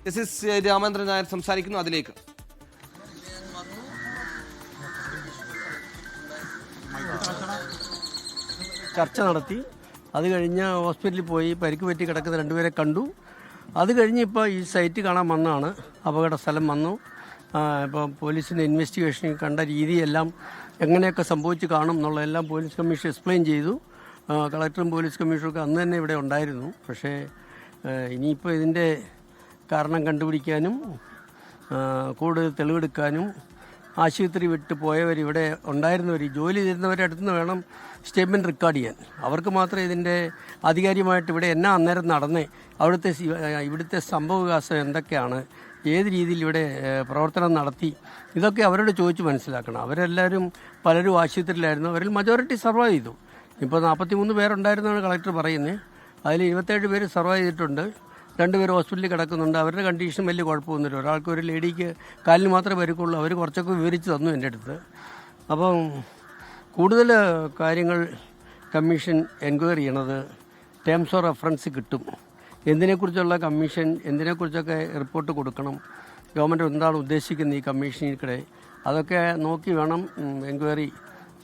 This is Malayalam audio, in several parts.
ജസ്റ്റിസ് രാമേന്ദ്രൻ നായർ സംസാരിക്കുന്നു. അതിലേക്ക് ചർച്ച നടത്തി. അത് കഴിഞ്ഞ് ഹോസ്പിറ്റലിൽ പോയി പരിക്ക് പറ്റി കിടക്കുന്ന രണ്ടുപേരെ കണ്ടു. അത് കഴിഞ്ഞ് ഇപ്പോൾ ഈ സൈറ്റ് കാണാൻ വന്നതാണ്. അപകട സ്ഥലം വന്നു. ഇപ്പോൾ പോലീസിൻ്റെ ഇൻവെസ്റ്റിഗേഷൻ കണ്ട രീതിയെല്ലാം എങ്ങനെയൊക്കെ സംഭവിച്ച് കാണും എന്നുള്ളതെല്ലാം പോലീസ് കമ്മീഷൻ എക്സ്പ്ലെയിൻ ചെയ്തു. കളക്ടറും പോലീസ് കമ്മീഷനൊക്കെ അന്ന് തന്നെ ഇവിടെ ഉണ്ടായിരുന്നു. പക്ഷേ ഇനിയിപ്പോൾ ഇതിൻ്റെ കാരണം കണ്ടുപിടിക്കാനും കൂടുതൽ തെളിവെടുക്കാനും ആശുപത്രി വിട്ട് പോയവർ, ഇവിടെ ഉണ്ടായിരുന്നവർ, ജോലി ചെയ്യുന്നവരുടെ അടുത്ത് നിന്ന് വേണം സ്റ്റേറ്റ്മെൻറ്റ് റെക്കോർഡ് ചെയ്യാൻ. അവർക്ക് മാത്രമേ ഇതിൻ്റെ ആധികാരികമായിട്ട് ഇവിടെ എന്നാ അന്നേരം നടന്നേ, ഇവിടുത്തെ സംഭവവികാസം എന്തൊക്കെയാണ്, ഏത് രീതിയിൽ ഇവിടെ പ്രവർത്തനം നടത്തി, ഇതൊക്കെ അവരോട് ചോദിച്ച് മനസ്സിലാക്കണം. അവരെല്ലാവരും പലരും ആശുപത്രിയിലായിരുന്നു. അവരിൽ മജോറിറ്റി സർവൈവ് ചെയ്തു. ഇപ്പോൾ 43 പേരുണ്ടായിരുന്നാണ് കളക്ടർ പറയുന്നത്. അതിൽ 27 പേര് സർവൈവ് ചെയ്തിട്ടുണ്ട്. 2 പേര് ഹോസ്പിറ്റലിൽ കിടക്കുന്നുണ്ട്. അവരുടെ കണ്ടീഷൻ വലിയ കുഴപ്പമൊന്നുമില്ല. ഒരാൾക്ക്, ഒരു ലേഡിക്ക് കാലിന് മാത്രമേ വരുക്കുള്ളൂ. അവർ കുറച്ചൊക്കെ വിവരിച്ച് തന്നു എൻ്റെ അടുത്ത്. അപ്പം കൂടുതൽ കാര്യങ്ങൾ കമ്മീഷൻ എൻക്വയറി ചെയ്യണത് ടേംസ് ഓഫ് റെഫറൻസ് കിട്ടും. എന്തിനെക്കുറിച്ചുള്ള കമ്മീഷൻ, എന്തിനെക്കുറിച്ചൊക്കെ റിപ്പോർട്ട് കൊടുക്കണം, ഗവൺമെൻറ് എന്താണ് ഉദ്ദേശിക്കുന്നത് ഈ കമ്മീഷനിൽക്കൂടെ, അതൊക്കെ നോക്കി വേണം എൻക്വയറി,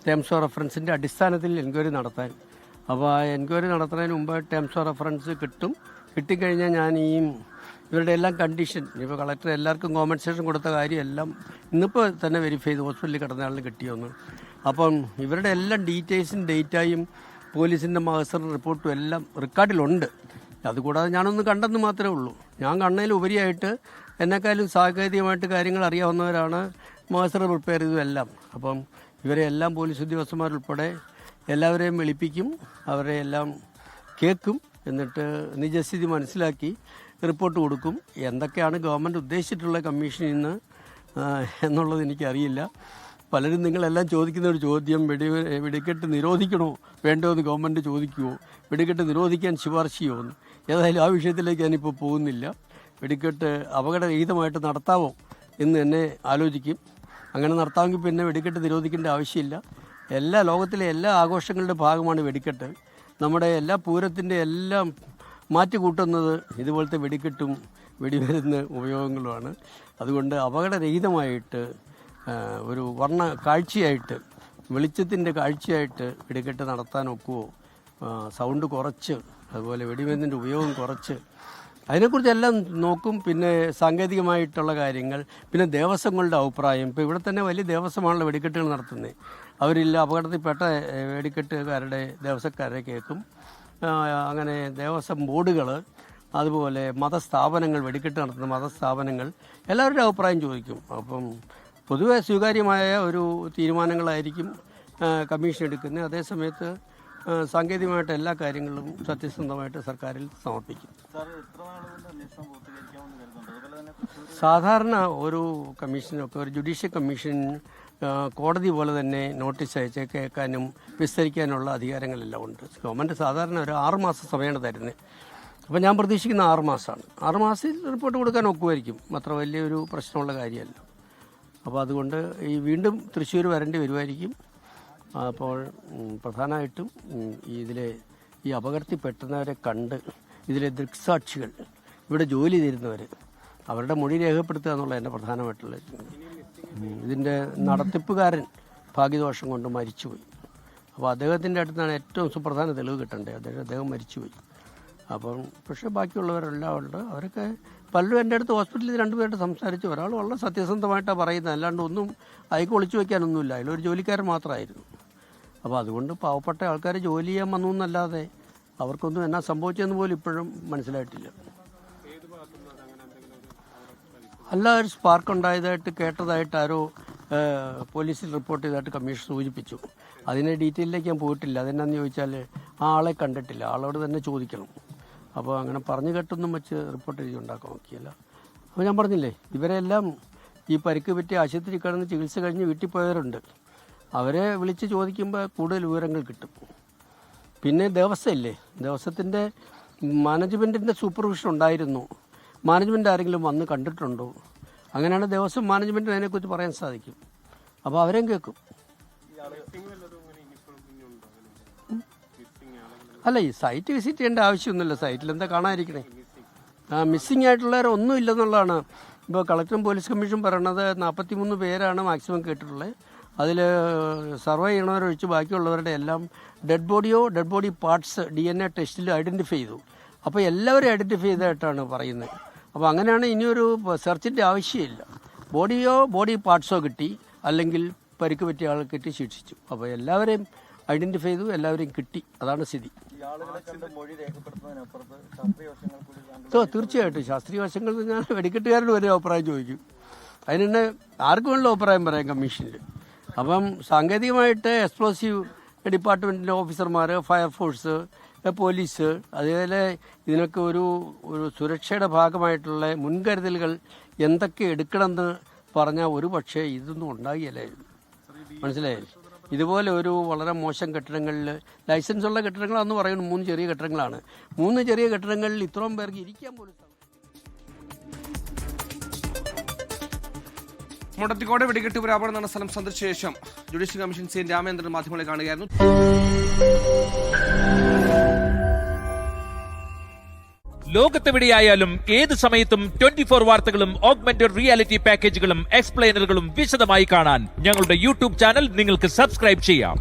ടേംസ് ഓഫ് റെഫറൻസിൻ്റെ അടിസ്ഥാനത്തിൽ എൻക്വയറി നടത്താൻ. അപ്പോൾ ആ എൻക്വയറി നടത്തുന്നതിന് മുമ്പ് ടേംസ് ഓഫ് റെഫറൻസ് കിട്ടും. കിട്ടിക്കഴിഞ്ഞാൽ ഞാൻ ഇവരുടെ എല്ലാം കണ്ടീഷൻ, ഇപ്പോൾ കളക്ടർ എല്ലാവർക്കും കോമ്പൻസേഷൻ കൊടുത്ത കാര്യമെല്ലാം ഇന്നിപ്പോൾ തന്നെ വെരിഫൈ ചെയ്ത് ഹോസ്പിറ്റലിൽ കിടന്ന ആളിന് കിട്ടിയൊന്ന്. അപ്പം ഇവരുടെ എല്ലാം ഡീറ്റെയിൽസും ഡേറ്റായും പോലീസിൻ്റെ മഹസർ റിപ്പോർട്ടും എല്ലാം റെക്കോർഡിലുണ്ട്. അതുകൂടാതെ ഞാനൊന്ന് കണ്ടെന്ന് മാത്രമേ ഉള്ളൂ. ഞാൻ കണ്ണതിൽ ഉപരിയായിട്ട് എന്നെക്കാളും സാങ്കേതികമായിട്ട് കാര്യങ്ങൾ അറിയാവുന്നവരാണ് മഹസർ പ്രിപ്പയർ ചെയ്തതെല്ലാം. അപ്പം ഇവരെ എല്ലാം പോലീസ് ഉദ്യോഗസ്ഥന്മാരുൾപ്പെടെ എല്ലാവരെയും വിളിപ്പിക്കും, അവരെ എല്ലാം കേൾക്കും. എന്നിട്ട് നിജസ്ഥിതി മനസ്സിലാക്കി റിപ്പോർട്ട് കൊടുക്കും. എന്തൊക്കെയാണ് ഗവൺമെൻറ് ഉദ്ദേശിച്ചിട്ടുള്ള കമ്മീഷനിൽ നിന്ന് എന്നുള്ളത് എനിക്കറിയില്ല. പലരും നിങ്ങളെല്ലാം ചോദിക്കുന്ന ഒരു ചോദ്യം, വെടിക്കെട്ട് നിരോധിക്കണോ വേണ്ടോ എന്ന് ഗവൺമെൻറ് ചോദിക്കുമോ, വെടിക്കെട്ട് നിരോധിക്കാൻ ശുപാർശ ചെയ്യുമോ എന്ന്. ഏതായാലും ആ വിഷയത്തിലേക്ക് ഞാനിപ്പോൾ പോകുന്നില്ല. വെടിക്കെട്ട് അപകടരഹിതമായിട്ട് നടത്താമോ എന്ന് തന്നെ ആലോചിക്കും. അങ്ങനെ നടത്താമെങ്കിൽ പിന്നെ വെടിക്കെട്ട് നിരോധിക്കേണ്ട ആവശ്യമില്ല. ലോകത്തിലെ എല്ലാ ആഘോഷങ്ങളുടെ ഭാഗമാണ് വെടിക്കെട്ട്. നമ്മുടെ എല്ലാ പൂരത്തിൻ്റെ എല്ലാം മാറ്റുകൂട്ടുന്നത് ഇതുപോലത്തെ വെടിക്കെട്ടും വെടിമരുന്ന് ഉപയോഗങ്ങളുമാണ്. അതുകൊണ്ട് അപകടരഹിതമായിട്ട് ഒരു വർണ്ണ കാഴ്ചയായിട്ട്, വെളിച്ചത്തിൻ്റെ കാഴ്ചയായിട്ട് വെടിക്കെട്ട് നടത്താൻ ഒക്കുമോ, സൗണ്ട് കുറച്ച്, അതുപോലെ വെടിമരുന്നിൻ്റെ ഉപയോഗം കുറച്ച്, അതിനെക്കുറിച്ചെല്ലാം നോക്കും. പിന്നെ സാങ്കേതികമായിട്ടുള്ള കാര്യങ്ങൾ, പിന്നെ ദേവസ്വങ്ങളുടെ അഭിപ്രായം. ഇപ്പോൾ ഇവിടെ തന്നെ വലിയ ദേവസ്വമാണല്ലോ വെടിക്കെട്ടുകൾ നടത്തുന്നത്. അവരില്ല അപകടത്തിൽപ്പെട്ട വെടിക്കെട്ടുകാരുടെ ദേവസ്വക്കാരെ കേൾക്കും. അങ്ങനെ ദേവസ്വം ബോർഡുകൾ, അതുപോലെ മതസ്ഥാപനങ്ങൾ, വെടിക്കെട്ട് നടത്തുന്ന മതസ്ഥാപനങ്ങൾ, എല്ലാവരുടെ അഭിപ്രായം ചോദിക്കും. അപ്പം പൊതുവെ സ്വീകാര്യമായ ഒരു തീരുമാനങ്ങളായിരിക്കും കമ്മീഷൻ എടുക്കുന്നത്. അതേസമയത്ത് സാങ്കേതികമായിട്ട് എല്ലാ കാര്യങ്ങളും സത്യസന്ധമായിട്ട് സർക്കാരിൽ സമർപ്പിക്കും. സാധാരണ ഒരു കമ്മീഷനൊക്കെ, ഒരു ജുഡീഷ്യൽ കമ്മീഷൻ കോടതി പോലെ തന്നെ നോട്ടീസ് അയച്ച് കേൾക്കാനും വിസ്തരിക്കാനുള്ള അധികാരങ്ങളെല്ലാം ഉണ്ട്. ഗവൺമെൻറ് സാധാരണ ഒരു 6 മാസം സമയമാണ് തരുന്നത്. അപ്പോൾ ഞാൻ പ്രതീക്ഷിക്കുന്ന 6 മാസമാണ്. 6 മാസത്തിൽ റിപ്പോർട്ട് കൊടുക്കാൻ ഒക്കുമായിരിക്കും. അത്ര വലിയൊരു പ്രശ്നമുള്ള കാര്യമല്ല. അപ്പോൾ അതുകൊണ്ട് വീണ്ടും തൃശ്ശൂർ വരേണ്ടി വരുമായിരിക്കും. അപ്പോൾ പ്രധാനമായിട്ടും ഈ അപകടത്തിൽപ്പെട്ടുന്നവരെ കണ്ട് ഇതിലെ ദൃക്സാക്ഷികൾ, ഇവിടെ ജോലി തരുന്നവർ, അവരുടെ മൊഴി രേഖപ്പെടുത്തുക എന്നുള്ള എൻ്റെ പ്രധാനമായിട്ടുള്ള. ഇതിൻ്റെ നടത്തിപ്പുകാരൻ ഭാഗ്യദോഷം കൊണ്ട് മരിച്ചുപോയി. അപ്പോൾ അദ്ദേഹത്തിൻ്റെ അടുത്താണ് ഏറ്റവും സുപ്രധാന തെളിവ് കിട്ടേണ്ടത്. അദ്ദേഹം മരിച്ചുപോയി. അപ്പം പക്ഷേ ബാക്കിയുള്ളവരെല്ലാം ഉണ്ട്. അവരൊക്കെ പലരും എൻ്റെ അടുത്ത് ഹോസ്പിറ്റലിൽ 2 പേരുടെ സംസാരിച്ചു. ഒരാൾ വളരെ സത്യസന്ധമായിട്ടാണ് പറയുന്നത്, അല്ലാണ്ട് ഒന്നും അയക്ക് ഒളിച്ചു വയ്ക്കാനൊന്നുമില്ല. അതിലൊരു ജോലിക്കാരൻ മാത്രമായിരുന്നു. അപ്പോൾ അതുകൊണ്ട് പാവപ്പെട്ട ആൾക്കാർ ജോലി ചെയ്യാൻ വന്നു എന്നല്ലാതെ അവർക്കൊന്നും എന്നാ സംഭവിച്ചതെന്ന് പോലും ഇപ്പോഴും മനസ്സിലായിട്ടില്ല. അല്ല, ഒരു സ്പാർക്ക് ഉണ്ടായതായിട്ട് കേട്ടതായിട്ട് ആരോ പോലീസിൽ റിപ്പോർട്ട് ചെയ്തതായിട്ട് കമ്മീഷൻ സൂചിപ്പിച്ചു. അതിൻ്റെ ഡീറ്റെയിലേക്ക് ഞാൻ പോയിട്ടില്ല. അതെന്നാന്ന് ചോദിച്ചാൽ ആ ആളെ കണ്ടിട്ടില്ല, ആളോട് തന്നെ ചോദിക്കണം. അപ്പോൾ അങ്ങനെ പറഞ്ഞു കേട്ടൊന്നും വെച്ച് റിപ്പോർട്ട് എഴുതി ഉണ്ടാക്കാൻ നോക്കിയല്ല. അപ്പോൾ ഞാൻ പറഞ്ഞില്ലേ, ഇവരെല്ലാം ഈ പരിക്ക് പറ്റി ആശുപത്രി കിടന്ന് ചികിത്സ കഴിഞ്ഞ് വീട്ടിൽ പോയവരുണ്ട്. അവരെ വിളിച്ച് ചോദിക്കുമ്പോൾ കൂടുതൽ വിവരങ്ങൾ കിട്ടും. പിന്നെ ദേവസ്വമില്ലേ, ദേവസ്വത്തിൻ്റെ മാനേജ്മെൻറ്റിൻ്റെ സൂപ്പർവിഷൻ ഉണ്ടായിരുന്നു. മാനേജ്മെൻറ്റ് ആരെങ്കിലും വന്ന് കണ്ടിട്ടുണ്ടോ? അങ്ങനെയാണ് ദേവസ്വം മാനേജ്മെൻറ്റിന് അതിനെക്കുറിച്ച് പറയാൻ സാധിക്കും. അപ്പോൾ അവരെയും കേൾക്കും. അല്ല, ഈ സൈറ്റ് വിസിറ്റ് ചെയ്യേണ്ട ആവശ്യമൊന്നുമില്ല. സൈറ്റിൽ എന്താ കാണാതിരിക്കണേ? മിസ്സിംഗ് ആയിട്ടുള്ളവരൊന്നും ഇല്ലെന്നുള്ളതാണ് ഇപ്പോൾ കളക്ടറും പോലീസ് കമ്മീഷനും പറയണത്. 43 പേരാണ് മാക്സിമം കേട്ടിട്ടുള്ളത്. അതിൽ സർവേ ചെയ്യണവരൊഴിച്ച് ബാക്കിയുള്ളവരുടെ എല്ലാം ഡെഡ് ബോഡി പാർട്സ് DNA ടെസ്റ്റിൽ ഐഡൻറ്റിഫൈ ചെയ്തു. അപ്പോൾ എല്ലാവരും ഐഡൻറ്റിഫൈ ചെയ്തതായിട്ടാണ് പറയുന്നത്. അപ്പോൾ അങ്ങനെയാണ് ഇനിയൊരു സെർച്ചിൻ്റെ ആവശ്യമില്ല. ബോഡി പാർട്സോ കിട്ടി, അല്ലെങ്കിൽ പരിക്ക് പറ്റിയ ആൾ കിട്ടി ശിക്ഷിച്ചു. അപ്പോൾ എല്ലാവരെയും ഐഡൻറ്റിഫൈ ചെയ്തു, എല്ലാവരെയും കിട്ടി. അതാണ് സ്ഥിതി. തീർച്ചയായിട്ടും ശാസ്ത്രീയ വശങ്ങൾ ഞാൻ വെടിക്കെട്ടുകാരുടെ വരെ അഭിപ്രായം ചോദിക്കും. അതിന് ആർക്കും വേണ്ട അഭിപ്രായം പറയാം കമ്മീഷനിൽ. അപ്പം സാങ്കേതികമായിട്ട് എക്സ്പ്ലോസീവ് ഡിപ്പാർട്ട്മെൻറ്റിൻ്റെ ഓഫീസർമാർ, ഫയർഫോഴ്സ്, പോലീസ്, അതുപോലെ ഇതിനൊക്കെ ഒരു സുരക്ഷയുടെ ഭാഗമായിട്ടുള്ള മുൻകരുതലുകൾ എന്തൊക്കെ എടുക്കണമെന്ന് പറഞ്ഞാൽ ഒരു പക്ഷേ ഇതൊന്നും ഉണ്ടാകില്ലായിരുന്നു. മനസ്സിലായില്ലേ? ഇതുപോലെ ഒരു വളരെ മോശം കെട്ടിടങ്ങളിൽ, ലൈസൻസുള്ള കെട്ടിടങ്ങളാണെന്ന് പറയുന്നത് 3 ചെറിയ കെട്ടിടങ്ങളാണ്. 3 ചെറിയ കെട്ടിടങ്ങളിൽ ഇത്രയും പേർക്ക് ഇരിക്കാൻ പോലും. മുടത്തിക്കോട് വെടിക്കെട്ട് വ്യാപാരം നടന്ന സ്ഥലം സന്ദർശിച്ച ശേഷം ജുഡീഷ്യൽ കമ്മീഷൻ CN രാമേന്ദ്രൻ മാധ്യമങ്ങളെ കാണുകയായിരുന്നു. ലോകത്തെവിടെയായാലും ഏത് സമയത്തും 24 വാർത്തകളും ഓഗ്മെന്റഡ് റിയാലിറ്റി പാക്കേജുകളും എക്സ്പ്ലെയിനറുകളും വിശദമായി കാണാൻ ഞങ്ങളുടെ യൂട്യൂബ് ചാനൽ നിങ്ങൾക്ക് സബ്സ്ക്രൈബ് ചെയ്യാം.